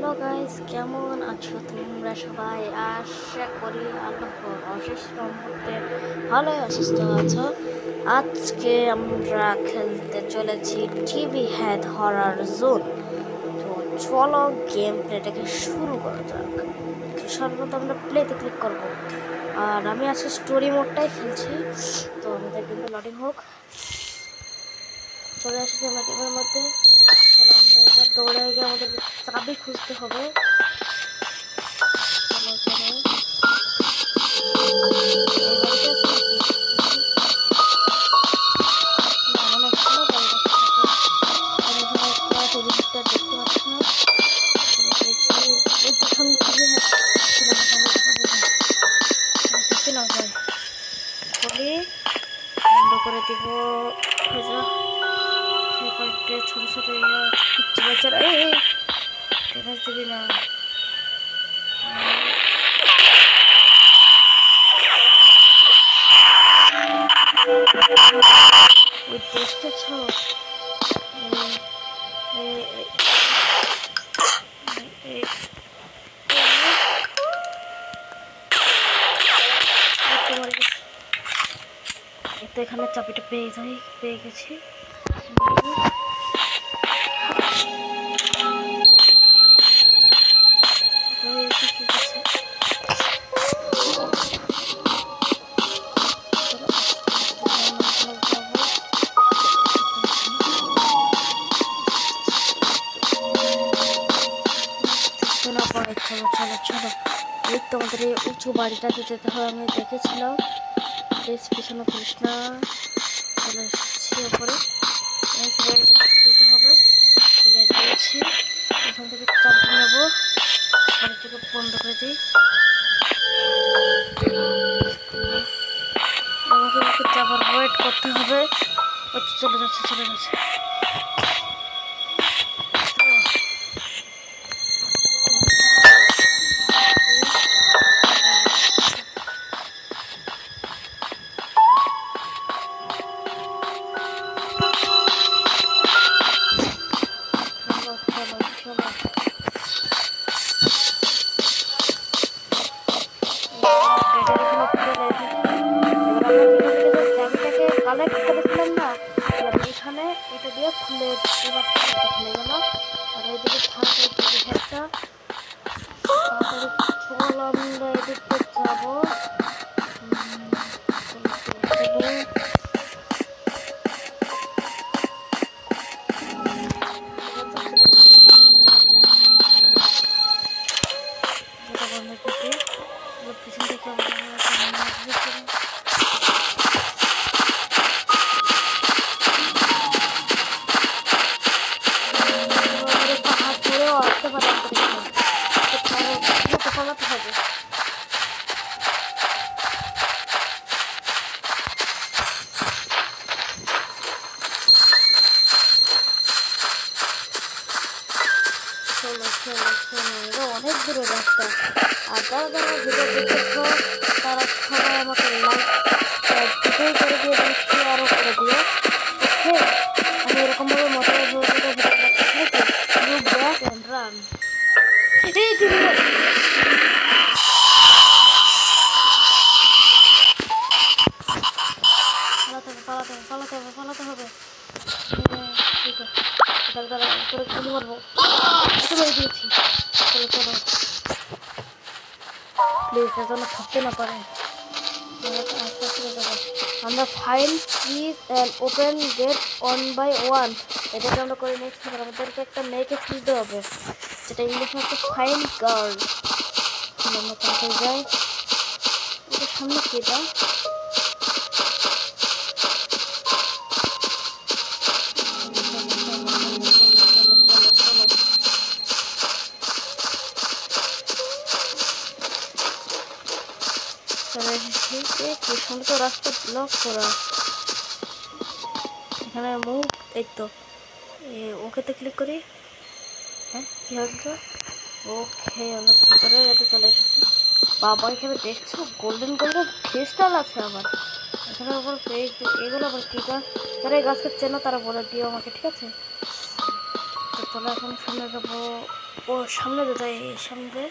Hello guys, কেমন আছো তোমরা সবাই? আশা করি আল্লাহর অশেষ রহমতে ভালোই অসুস্থ আছো। আজকে আমরা খেলতে চলেছি টিভি হেড হরার জোন। তো চলো গেম প্লেটাকে শুরু করা যাক। সর্বপ্রথম আমরা প্লেতে ক্লিক করব, আর আমি আজকে স্টোরি মোডটাই খেলছি। তো আমাদের গেমটা লডিং হোক। চলে এসেছি আমরা গেমের মধ্যে। চলো আমরা এবার দৌড়ে গিয়ে আমাদের চাবি খুঁজতে হবে। চলো চলো, এই বাড়িতে আছে নাকি? না, মনে হচ্ছে না বাড়িটা থাকে। আর এখানে একটা টেলিভিশনটা দেখতে পাচ্ছি না। চলো দেখি, ওই তো সামনে টিভি ছিলাম, সামনে না ভাই খুলি বন্ধ করে দিব। কয়েকটা ছোট ছোট পিচ্ছি বাচ্চারা, এই ড্যামেজ দিবি না। ওই দেখতেছ, তো এখানে চাবিটা পেয়ে গেছি। চলো চলো চলো, এই তো আমাদের এই উঁচু বাড়িটাতে যেতে হয়, আমি দেখেছিলাম। প্লিজ পিছনে করিস না। চলে এসেছি ওপরে, খুলতে হবে। খুলে দিয়েছি, এখান থেকে চাবি নেবো, বাড়িটাকে বন্ধ করে দিই। আমাকে যাবার ওয়েট করতে হবে। চলে যাচ্ছে চলে যাচ্ছে। কালেক্ট করেছিলাম না, এবার এখানে এটা দিয়ে খুলে এবার খুলে গেল। আর এইদিকে থাকে একটা, চল আমরা এদিকে যাবো। পিছন থেকে পালাতে হবে। চলো চলো চলো, এটা অনেক দূরের রাস্তা। আর যারা যারা ভিডিও দেখেছ তারা সবাই আমাকে লাইক ভিডিও করে দিয়ে দিচ্ছি, আরও করে দিও। ওকে, আমি এরকমভাবে মজার ভিডিও ব্যাক অ্যান্ড রান। পালাতে হবে পালাতে হবে। ঠিক আছে, তারা করে গুলি মারবো। দিয়েছি, চলো চলো, প্লিজ যেন থাকতে না পারে। আমরা fine please and open gate 1 by 1 এটাকে আমরা করে নিচ্ছি। আমাদেরকে একটা মেয়েকে খুঁজতে হবে, যেটা ইংলিশে হচ্ছে ফাইন গার্ল। আমরা তাড়াতাড়ি যাই। ওটার সামনে কি এটা? তো রাস্তা ব্লক করা, এখানে মুভ, এই তো ওকেতে ক্লিক করি। হ্যাঁ কি হচ্ছে? ওকে, আমরা ভিতরে যেতে চলে এসেছি। বাবা, এখানে দেখছো গোল্ডেন গোল্ডেন ক্রিস্টাল আছে আবার এখানে। আবার এগুলো আবার কি গাছ? যারা এই গাছকে চেনো তারা বলে দিও আমাকে, ঠিক আছে? তো চলো এখন সামনে যাবো। ও সামনে যেতে সামনে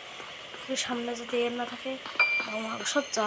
সামনে যদি এর না থাকে আমার সজ্জা